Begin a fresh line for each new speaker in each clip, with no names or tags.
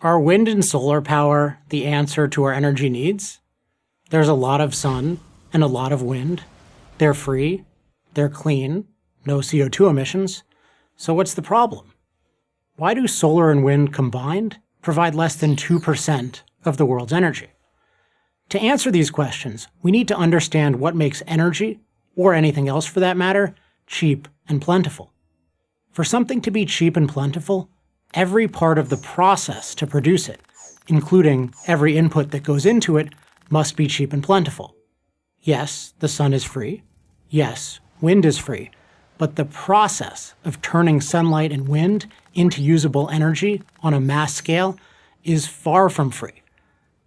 Are wind and solar power the answer to our energy needs? There's a lot of sun and a lot of wind. They're free, they're clean, no CO2 emissions. So what's the problem? Why do solar and wind combined provide less than 2% of the world's energy? To answer these questions, we need to understand what makes energy, or anything else for that matter, cheap and plentiful. For something to be cheap and plentiful, every part of the process to produce it, including every input that goes into it, must be cheap and plentiful. Yes, the sun is free. Yes, wind is free. But the process of turning sunlight and wind into usable energy on a mass scale is far from free.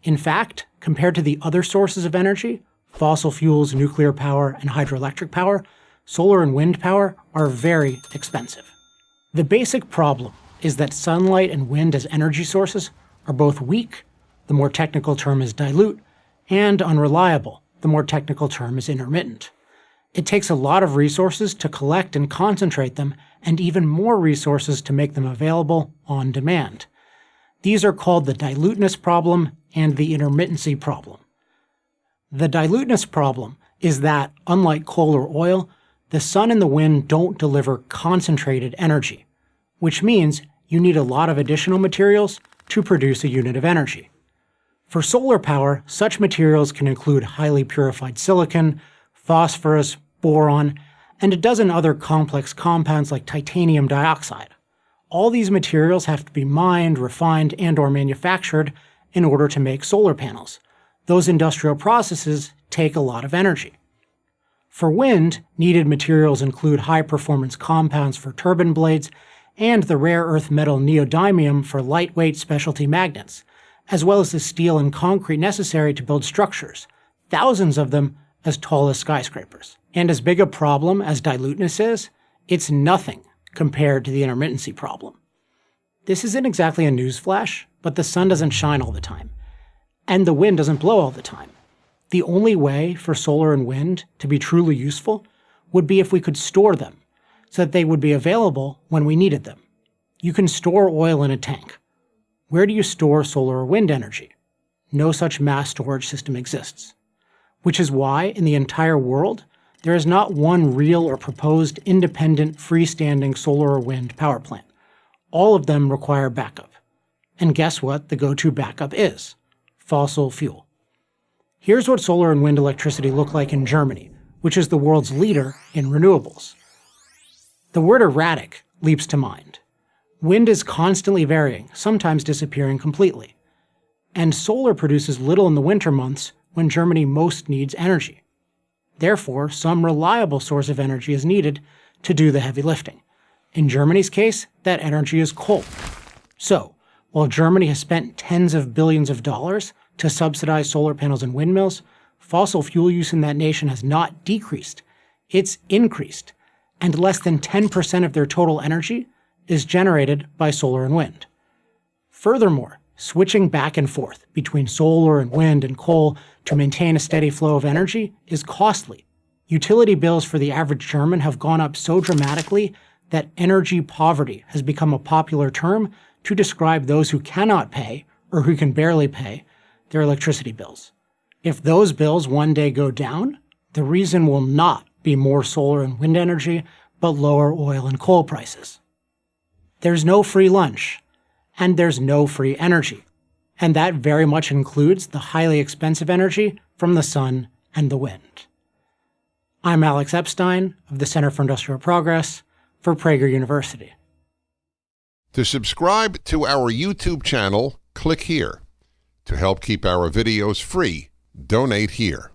In fact, compared to the other sources of energy, fossil fuels, nuclear power, and hydroelectric power, solar and wind power are very expensive. The basic problem is that sunlight and wind as energy sources are both weak, the more technical term is dilute, and unreliable, the more technical term is intermittent. It takes a lot of resources to collect and concentrate them, and even more resources to make them available on demand. These are called the diluteness problem and the intermittency problem. The diluteness problem is that, unlike coal or oil, the sun and the wind don't deliver concentrated energy, which means you need a lot of additional materials to produce a unit of energy. For solar power, such materials can include highly purified silicon, phosphorus, boron, and a dozen other complex compounds like titanium dioxide. All these materials have to be mined, refined, and/or manufactured in order to make solar panels. Those industrial processes take a lot of energy. For wind, needed materials include high-performance compounds for turbine blades and the rare earth metal neodymium for lightweight specialty magnets, as well as the steel and concrete necessary to build structures, thousands of them as tall as skyscrapers. And as big a problem as diluteness is, it's nothing compared to the intermittency problem. This isn't exactly a newsflash, but the sun doesn't shine all the time, and the wind doesn't blow all the time. The only way for solar and wind to be truly useful would be if we could store them, so that they would be available when we needed them. You can store oil in a tank. Where do you store solar or wind energy? No such mass storage system exists. Which is why, in the entire world, there is not one real or proposed independent freestanding solar or wind power plant. All of them require backup. And guess what the go-to backup is? Fossil fuel. Here's what solar and wind electricity look like in Germany, which is the world's leader in renewables. The word erratic leaps to mind. Wind is constantly varying, sometimes disappearing completely. And solar produces little in the winter months when Germany most needs energy. Therefore, some reliable source of energy is needed to do the heavy lifting. In Germany's case, that energy is coal. So, while Germany has spent tens of billions of dollars to subsidize solar panels and windmills, fossil fuel use in that nation has not decreased, it's increased, and less than 10% of their total energy is generated by solar and wind. Furthermore, switching back and forth between solar and wind and coal to maintain a steady flow of energy is costly. Utility bills for the average German have gone up so dramatically that energy poverty has become a popular term to describe those who cannot pay, or who can barely pay, their electricity bills. If those bills one day go down, the reason will not be more solar and wind energy, but lower oil and coal prices. There's no free lunch, and there's no free energy, and that very much includes the highly expensive energy from the sun and the wind. I'm Alex Epstein of the Center for Industrial Progress for Prager University.
To subscribe to our YouTube channel, click here. To help keep our videos free, donate here.